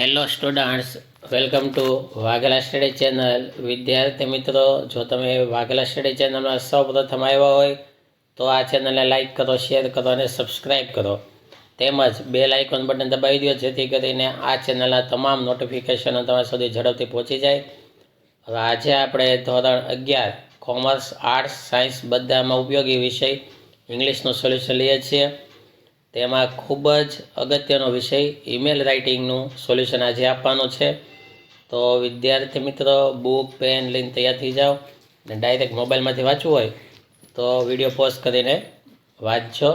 Hello students, welcome to Vaghela study channel. વિદ્યાર્થી મિત્રો, જો તમે વાઘેલા સ્ટડી ચેનલમાં સૌપ્રથમ આવ્યા હોય તો આ ચેનલને લાઇક કરો, શેર કરો અને સબસ્ક્રાઈબ કરો. તેમજ બેલ આઇકોન બટન દબાવી દો જેથી કરીને આ ચેનલના તમામ નોટિફિકેશનો તમારા સુધી ઝડપથી પહોંચી જાય. હવે આજે આપણે ધોરણ 11 કોમર્સ, આર્ટ્સ, સાયન્સ બધામાં ઉપયોગી વિષય ઇંગ્લિશનું સોલ્યુશન લઈએ છીએ. તેમાં ખૂબ જ અગત્યનો વિષય ઈમેલ રાઇટિંગનું સોલ્યુશન આજે આપવાનું છે. તો વિદ્યાર્થી મિત્રો, બુક, પેન લઈને તૈયાર થઈ જાઓ. અને ડાયરેક્ટ મોબાઈલમાંથી વાંચવું હોય તો વિડીયો પોઝ કરીને વાંચજો.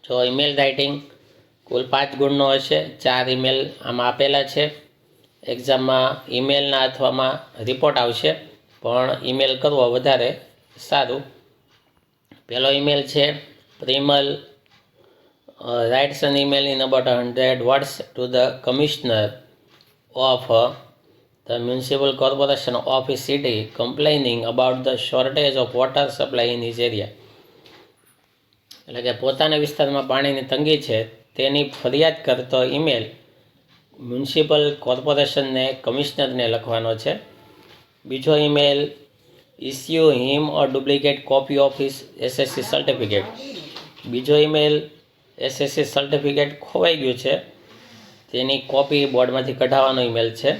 જો ઈમેલ રાઇટિંગ કુલ 5 ગુણનો હશે. 4 ઈમેલ આમાં આપેલા છે. એક્ઝામમાં ઈમેલના અથવામાં રિપોર્ટ આવશે, પણ ઈમેલ કરવો વધારે સારું. પહેલો ઈમેલ છે, પ્રિમલ writes an email in about 100 words to the commissioner of the municipal corporation of his city complaining about the shortage of water supply in his area. એટલે કે પોતાના વિસ્તારમાં પાણીની તંગી છે તેની ફરિયાદ કરતો ઈમેલ મ્યુનિસિપલ કોર્પોરેશનને કમિશનરને લખવાનો છે. બીજો email, issue him or duplicate copy of his SSC certificate. બીજો ઈમેલ, એસએસસી સર્ટિફિકેટ ખોવાઈ ગયું છે તેની કોપી બોર્ડમાંથી કઢાવવાનો ઈમેલ છે.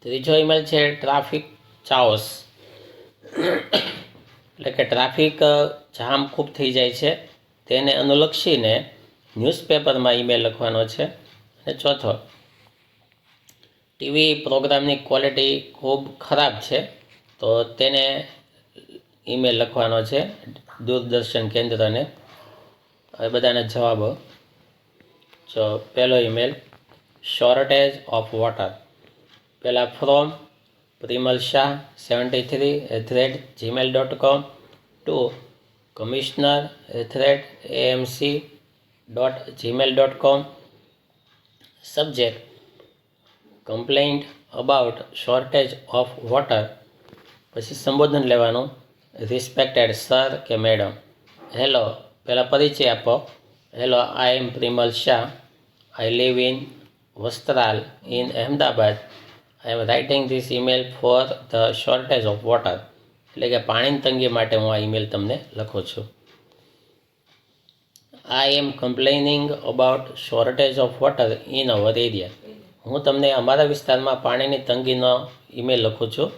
ત્રીજો ઈમેલ છે, ટ્રાફિક ચાઓસ, એટલે કે ટ્રાફિક જામ ખૂબ થઈ જાય છે તેને અનુલક્ષીને ન્યૂઝપેપરમાં ઈમેલ લખવાનો છે. અને ચોથો, ટીવી પ્રોગ્રામની ક્વોલિટી ખૂબ ખરાબ છે તો તેને ઈમેલ લખવાનો છે દૂરદર્શન કેન્દ્રને. હવે બધાના જવાબો. જો પહેલો ઈમેલ, શોર્ટેજ ઓફ વોટર. પહેલાં from Primal Shah 73@gmail.com to commissioner@amc.gmail.com. Subject, complaint about shortage of water. પછી સંબોધન લેવાનું, રિસ્પેક્ટેડ સર કે મેડમ. હેલો, પહેલાં પરિચય આપો. Hello, I am Primal Shah. I live in Vastral in Ahmedabad. I am writing this email for the shortage of water. એટલે કે પાણીની તંગી માટે હું આ ઈમેલ તમને લખું છું. I am complaining about shortage of water in our area. હું તમને અમારા વિસ્તારમાં પાણીની તંગીનો ઈમેલ લખું છું.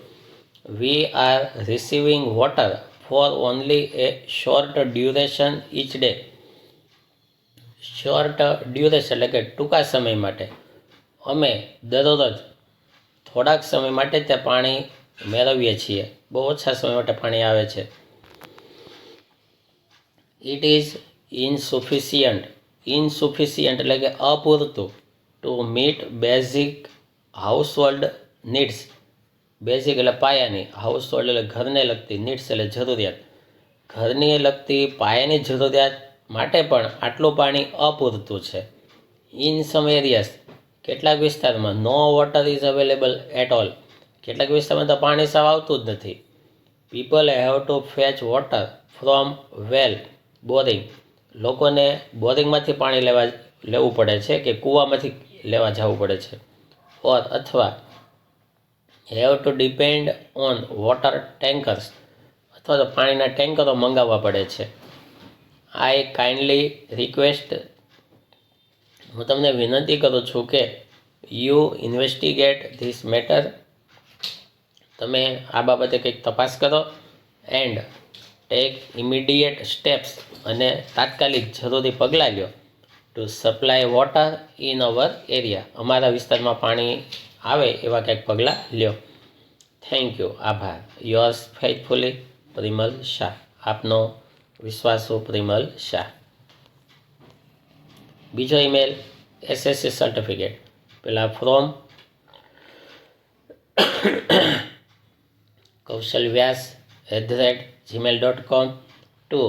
We are receiving water for only a short duration each day. Short duration એટલે કે ટૂંકા સમય માટે. અમે દરરોજ થોડાક સમય માટે તે પાણી મેળવીએ છીએ. બહુ ઓછા સમય માટે પાણી આવે છે. It is ઇનસુફિશિયન્ટ. ઇનસુફિશિયન્ટ એટલે કે અપૂરતું. To meet basic household needs. Basic એટલે પાયાની, હાઉસહોલ્ડ એટલે ઘરને લગતી, નીડ્સ એટલે જરૂરિયાત. ઘરને લગતી પાયાની જરૂરિયાત માટે પણ આટલું પાણી અપૂરતું છે. ઇન સમ એરિયાસ, કેટલાક વિસ્તારમાં no water is available at all. કેટલાક વિસ્તારમાં તો પાણી સાવ આવતું જ નથી. People have to fetch water from well, boring. લોકોને બોરિંગમાંથી પાણી લેવું પડે છે કે કૂવામાંથી લેવા જવું પડે છે. ઓર અથવા have to depend on water tankers, અથવા તો પાણીના ટેન્કરો મંગાવવા પડે છે. આઈ કાઇન્ડલી રિક્વેસ્ટ, હું તમને વિનંતી કરું છું કે યુ ઇન્વેસ્ટિગેટ ધીસ મેટર. તમે આ બાબતે કંઈક તપાસ કરો. એન્ડ ટેક ઇમિડિયેટ સ્ટેપ્સ, અને તાત્કાલિક જરૂરી પગલાં લ્યો. To supply water in our area, અમારા વિસ્તારમાં પાણી આવે એવા કંઈક પગલાં લ્યો. થેન્ક યુ, આભાર. Yours faithfully, Primal Shah. આપનો વિશ્વાસુ પ્રિમલ શાહ. બીજો ઈમેલ, એસએસસી સર્ટિફિકેટ. પહેલાં from Kaushal Vyas @gmail.com to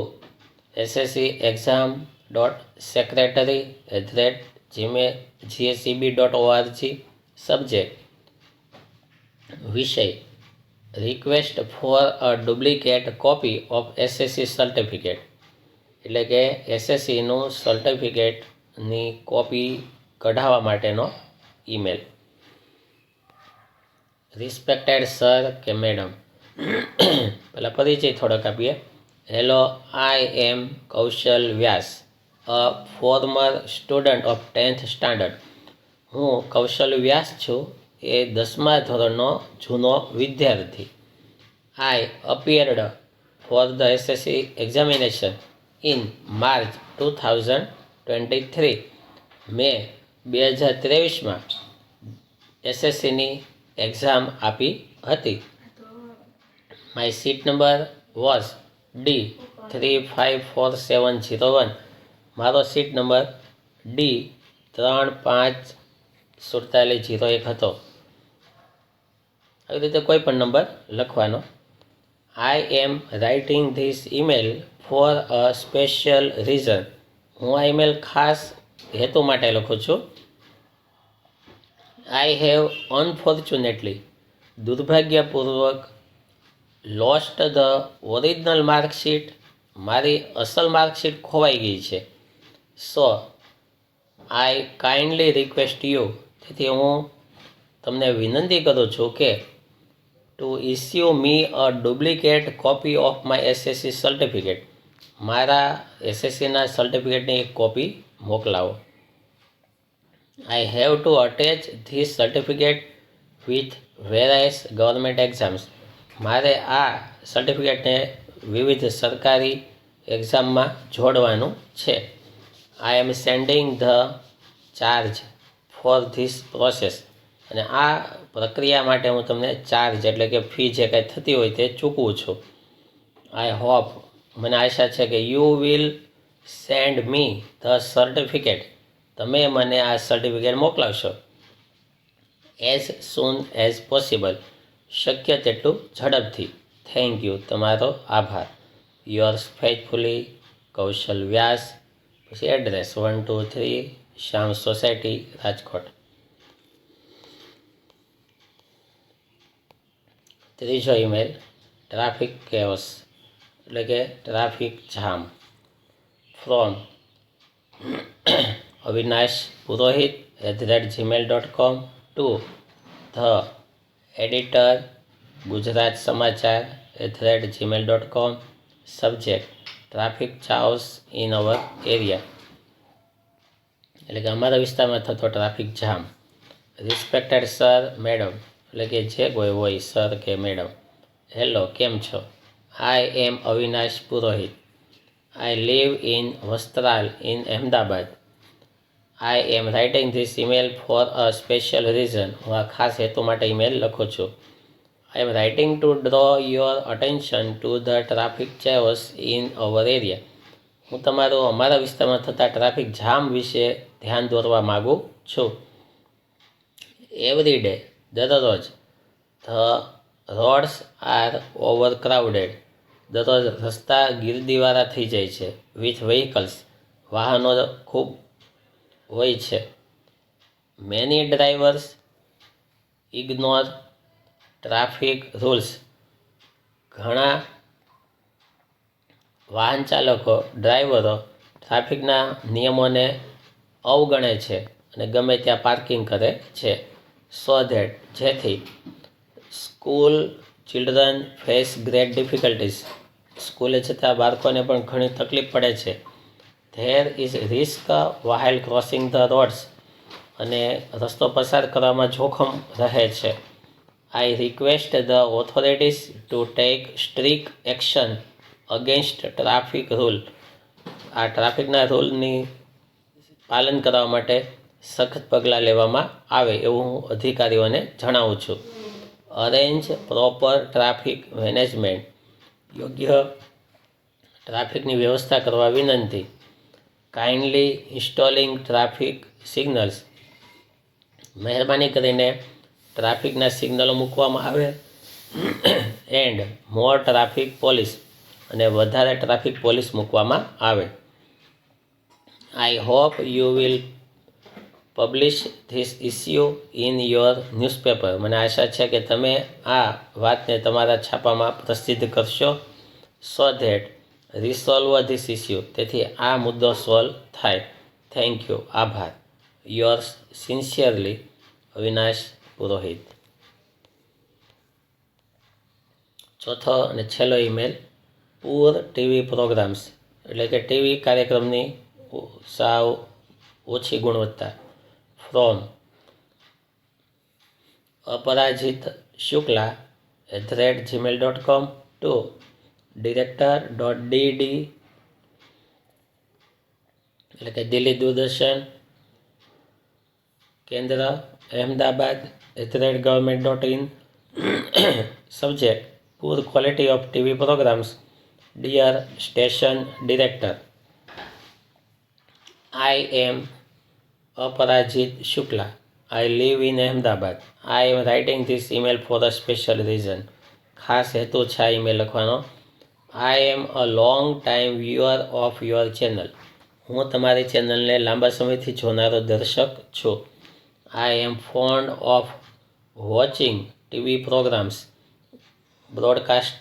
ssexam.secretary@gseb.org. Subject, વિષય, request for a duplicate copy of SSC certificate. એટલે કે એસએસસીનું સર્ટિફિકેટની કોપી કઢાવવા માટેનો ઈમેલ. રિસ્પેક્ટેડ સર કે મેડમ. પહેલાં પરિચય થોડોક આપીએ. Hello, I am Kaushal Vyas, a former student of 10th standard. હું કૌશલ વ્યાસ છું, એ 10મા ધોરણનો જૂનો વિદ્યાર્થી. I appeared for the SSC examination in March 2023. મેં 2023માં એસએસસીની એક્ઝામ આપી હતી. My seat number was D354701. મારો સીટ નંબર D354701 હતો. આવી રીતે કોઈ પણ નંબર લખવાનો. I am writing this email for a special reason. હું આ ઈમેલ ખાસ હેતુ માટે લખું છું. આઈ હેવ અનફોર્ચ્યુનેટલી, દુર્ભાગ્યપૂર્વક, લોસ્ટ ધ ઓરિજિનલ માર્કશીટ. મારી અસલ માર્કશીટ ખોવાઈ ગઈ છે. So I kindly request you, તેથી હું તમને વિનંતી કરું છું કે to issue me a duplicate copy of my SSC certificate. મારા એસએસસીના સર્ટિફિકેટની એક કોપી મોકલાવો. I have to attach this certificate with વેરાયસ government exams. મારે આ સર્ટિફિકેટને વિવિધ સરકારી એક્ઝામમાં જોડવાનું છે. I am sending the charge for this process. અને આ પ્રક્રિયા માટે હું તમને ચાર્જ એટલે કે ફી જે કાંઈ થતી હોય તે ચૂકવું છું. આઈ હોપ, મને આશા છે કે you will send me the certificate. તમે મને આ સર્ટિફિકેટ મોકલાવશો. એઝ સૂન એઝ પોસિબલ, શક્ય તેટલું ઝડપથી. થેન્ક યુ, તમારો આભાર. Yours faithfully Kaushal Vyas. પછી એડ્રેસ 123 શ્યામ સોસાયટી, રાજકોટ. ત્રીજો ઈમેલ ટ્રાફિક કેઓસ એટલે કે traffic jam. From Avinash Purohit @gmail.com to the editor Gujarat Samachar @gmail.com. Subject traffic chaos in our area, એટલે કે અમારા વિસ્તારમાં થતો traffic jam. Respected sir madam, એટલે કે જે કોઈ હોય સર કે મેડમ. હેલો, કેમ છો? I am Avinash Purohit. I live in Vastral in Ahmedabad. I am writing this email for a special reason. હું આ ખાસ હેતુ માટે ઈમેલ લખું છું. I am writing to draw your attention to the traffic chaos in our area. હું અમારા વિસ્તારમાં થતા ટ્રાફિક જામ વિશે ધ્યાન દોરવા માગું છું. એવરી ડે, દરરોજ. The roads are overcrowded. દરરોજ રસ્તા ગીર્દીવાળા થઈ જાય છે. વિથ વ્હીકલ્સ, વાહનો ખૂબ હોય છે. Many drivers ignore traffic rules. ઘણા વાહન ચાલકો, ડ્રાઈવરો ટ્રાફિકના નિયમોને અવગણે છે અને ગમે ત્યાં પાર્કિંગ કરે છે. સો ધેટ, જેથી school children face great difficulties. સ્કૂલે જતા બાળકોને પણ ઘણી તકલીફ પડે છે. There is risk while crossing the rods. અને રસ્તો પસાર કરવામાં જોખમ રહે છે. I request the authorities to take strict action against traffic rule. આ ટ્રાફિકના રૂલની પાલન કરવા માટે સખત પગલાં લેવામાં આવે એવું હું અધિકારીઓને જણાવું છું. Arrange proper traffic management. યોગ્ય ટ્રાફિકની વ્યવસ્થા કરવા વિનંતી. Kindly installing traffic signals. મહેરબાની કરીને ટ્રાફિકના સિગ્નલો મૂકવામાં આવે. And more traffic police. અને વધારે ટ્રાફિક પોલીસ મૂકવામાં આવે. I hope you will publish this issue in your newspaper. મને આશા છે કે તમે આ વાતને તમારા છાપામાં પ્રસિદ્ધ કરશો. So that resolve this issue. તેથી આ મુદ્દો સોલ્વ થાય. થેન્ક યુ, આભાર. યોર્સ સિન્સિયરલી અવિનાશ પુરોહિત. ચોથો અને છેલ્લો ઈમેલ, પૂર ટીવી પ્રોગ્રામ્સ એટલે કે ટીવી કાર્યક્રમની સાવ ઓછી ગુણવત્તા, from અપરાજિત Shukla @gmail.com two director.dd એટલે કે દિલ્હી દૂરદર્શન કેન્દ્ર Ahmedabad @government.in. Subject, poor quality of TV programs. Dear station director, I am Aparajit Shukla. I live in Ahmedabad. I am writing this email for a special reason. ખાસ હેતુ છે આ email લખવાનો. I am a long time viewer of your channel. હું તમારી ચેનલને લાંબા સમયથી જોનારો દર્શક છું. I am fond of watching TV programs broadcast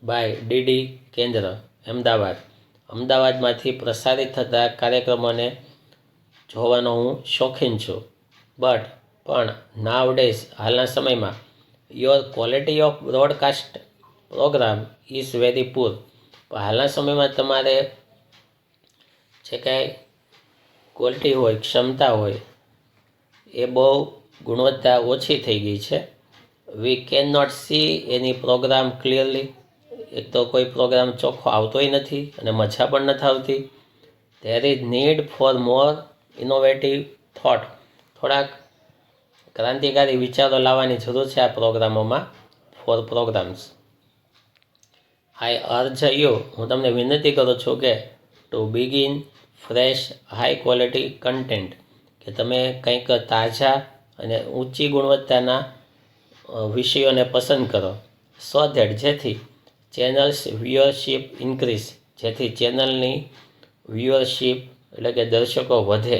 by DD કેન્દ્ર અમદાવાદ. અમદાવાદમાંથી પ્રસારિત થતા કાર્યક્રમોને જોવાનો હું શોખીન છું. પણ નાવડેઝ હાલના સમયમાં your quality of broadcast program is very poor. હાલના સમયમાં તમારે જે કાંઈ ક્વોલિટી હોય, ક્ષમતા હોય, એ બહુ ગુણવત્તા ઓછી થઈ ગઈ છે. We can not see any program clearly. એક તો કોઈ પ્રોગ્રામ ચોખ્ખો આવતોય નથી અને મજા પણ નથી આવતી. There is need for more innovative thought. થોડાક ક્રાંતિકારી વિચારો લાવવાની જરૂર છે આ પ્રોગ્રામોમાં, for programmes. I urge you, હું તમને વિનંતી કરું છું કે to begin fresh high quality content, કે તમે કંઈક તાજા અને ઊંચી ગુણવત્તાના વિષયોને પસંદ કરો. સો ધેટ, જેથી ચેનલ્સ વ્યુઅરશિપ ઇન્ક્રીઝ, જેથી ચેનલની વ્યુઅરશિપ એટલે કે દર્શકો વધે.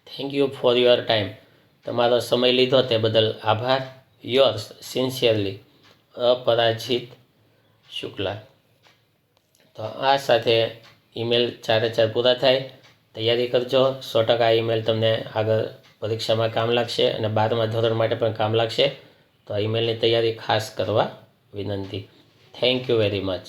Thank you for your time. તમારો સમય લીધો તે બદલ આભાર. Yours sincerely Aparajit Shukla. તો આ સાથે ઈમેલ 4 પૂરા થાય. તૈયારી કરજો. 100% આ ઈમેલ તમને આગળ પરીક્ષામાં કામ લાગશે અને 12મા ધોરણ માટે પણ કામ લાગશે. તો આ ઈમેલની તૈયારી ખાસ કરવા વિનંતી. Thank you very much.